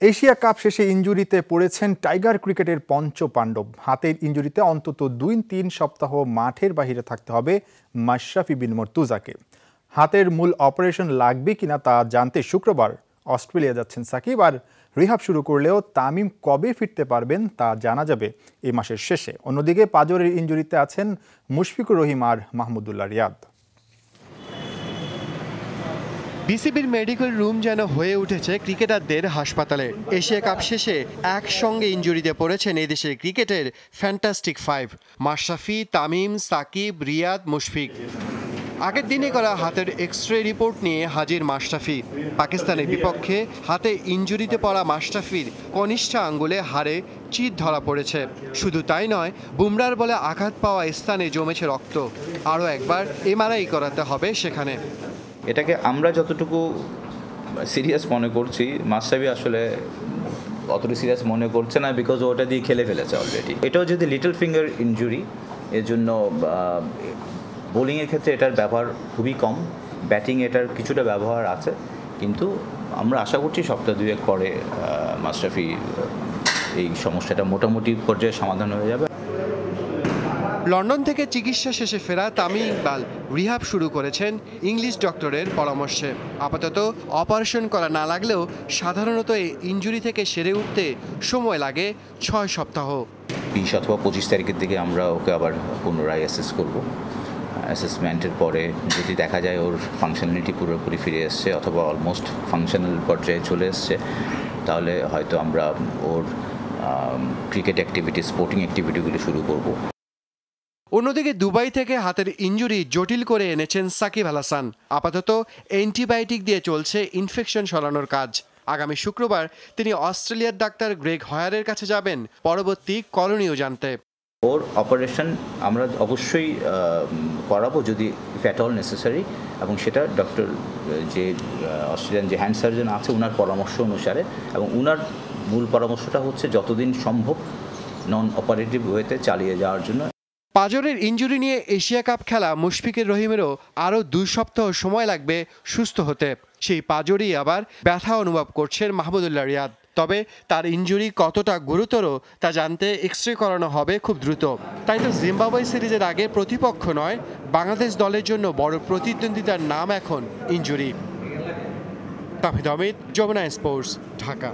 Asia cup শেষে ইনজুরিতে পড়েছেন tiger ক্রিকেটের পঞ্চপাণ্ডব। হাতের ইনজুরিতে অন্তত 2-3 সপ্তাহ মাঠের বাইরে থাকতে হবে মাশরাফি বিন মর্তুজাকে। হাতের মূল অপারেশন লাগবে কিনা তা জানতে শুক্রবার অস্ট্রেলিয়া যাচ্ছেন সাকিব। আর রিহাব শুরু করলেও তামিম কবে ফিরতে পারবেন তা জানা যাবে এই মাসের শেষে। অন্যদিকে পাঁজরের ইনজুরিতে আছেন মুশফিকুর রহিম আর মাহমুদুল্লাহ রিয়াদ। বিসিবির মেডিকেল রুম যেন হয়ে উঠেছে ক্রিকেটারদের হাসপাতালে। এশিয়া কাপ শেষে একসঙ্গে ইনজুরিতে পড়েছেন এই দেশের ক্রিকেটের ফ্যান্টাস্টিক ফাইভ: মাশরাফি, তামিম, সাকিব, রিয়াদ, মুশফিক। আগের দিনে করা হাতের এক্স-রে রিপোর্ট নিয়ে হাজির মাশরাফি। পাকিস্তানের বিপক্ষে হাতে ইনজুরিতে পড়া মাশরাফির কনিষ্ঠ আঙ্গুলে হাড়ে চির ধরা পড়েছে। শুধু তাই নয়, বুমরার বলে আঘাত পাওয়া স্থানে জমেছে রক্ত। আরও একবার এমআরআই করাতে হবে সেখানে। এটাকে আমরা যতটুকু সিরিয়াস মনে করছি, মাশরাফি আসলে অতটুকু সিরিয়াস মনে করছে না, বিকজ ওটা দিয়ে খেলে ফেলেছে অলরেডি। এটাও যদি লিটল ফিঙ্গার ইনজুরি, এর জন্য বোলিংয়ের ক্ষেত্রে এটার ব্যবহার খুবই কম, ব্যাটিং এটার কিছুটা ব্যবহার আছে, কিন্তু আমরা আশা করছি সপ্তাহ দুয়েক পরে মাশরাফি এই সমস্যাটা মোটামুটি পর্যায়ে সমাধান হয়ে যাবে। লন্ডন থেকে চিকিৎসা শেষে ফেরা তামিম ইকবাল রিহাব শুরু করেছেন ইংলিশ ডক্টরের পরামর্শে। আপাতত অপারেশন করা না লাগলেও সাধারণত এই ইনজুরি থেকে সেরে উঠতে সময় লাগে 6 সপ্তাহ। 20 অথবা 25 তারিখের দিকে আমরা ওকে আবার পুনরায় অ্যাসেস করব। অ্যাসেসমেন্টের পরে যদি দেখা যায় ওর ফাংশনালিটি পুরোপুরি ফিরে এসছে অথবা অলমোস্ট ফাংশনাল পর্যায়ে চলে এসছে, তাহলে হয়তো আমরা ওর ক্রিকেট অ্যাক্টিভিটি, স্পোর্টিং অ্যাক্টিভিটিগুলো শুরু করব। অন্যদিকে দুবাই থেকে হাতের ইনজুরি জটিল করে এনেছেন সাকিব আল হাসান। আপাতত অ্যান্টিবায়োটিক দিয়ে চলছে ইনফেকশন সরানোর কাজ। আগামী শুক্রবার তিনি অস্ট্রেলিয়ার ডাক্তার গ্রেগ হয়ারের কাছে যাবেন পরবর্তী করণীয় জানতে। ওর অপারেশন আমরা অবশ্যই করাবো যদি ইফ অ্যাট অল নেসেসারি, এবং সেটা ডক্টর যে অস্ট্রেলিয়ান যে হ্যান্ড সার্জন আছে ওনার পরামর্শ অনুসারে, এবং ওনার মূল পরামর্শটা হচ্ছে যতদিন সম্ভব নন অপারেটিভ ওয়েতে চালিয়ে যাওয়ার জন্য। পাঁজরের ইনজুরি নিয়ে এশিয়া কাপ খেলা মুশফিকুর রহিমেরও আরও 2 সপ্তাহ সময় লাগবে সুস্থ হতে। সেই পাঁজরই আবার ব্যথা অনুভব করছেন মাহমুদুল্লাহ রিয়াদ। তবে তার ইনজুরি কতটা গুরুতর তা জানতে এক্স-রে করানো হবে খুব দ্রুত। তাই তো জিম্বাবুয়ে সিরিজের আগে প্রতিপক্ষ নয়, বাংলাদেশ দলের জন্য বড় প্রতিদ্বন্দ্বিতার নাম এখন ইনজুরি। তাহিদ আহমেদ, যমুনা স্পোর্টস, ঢাকা।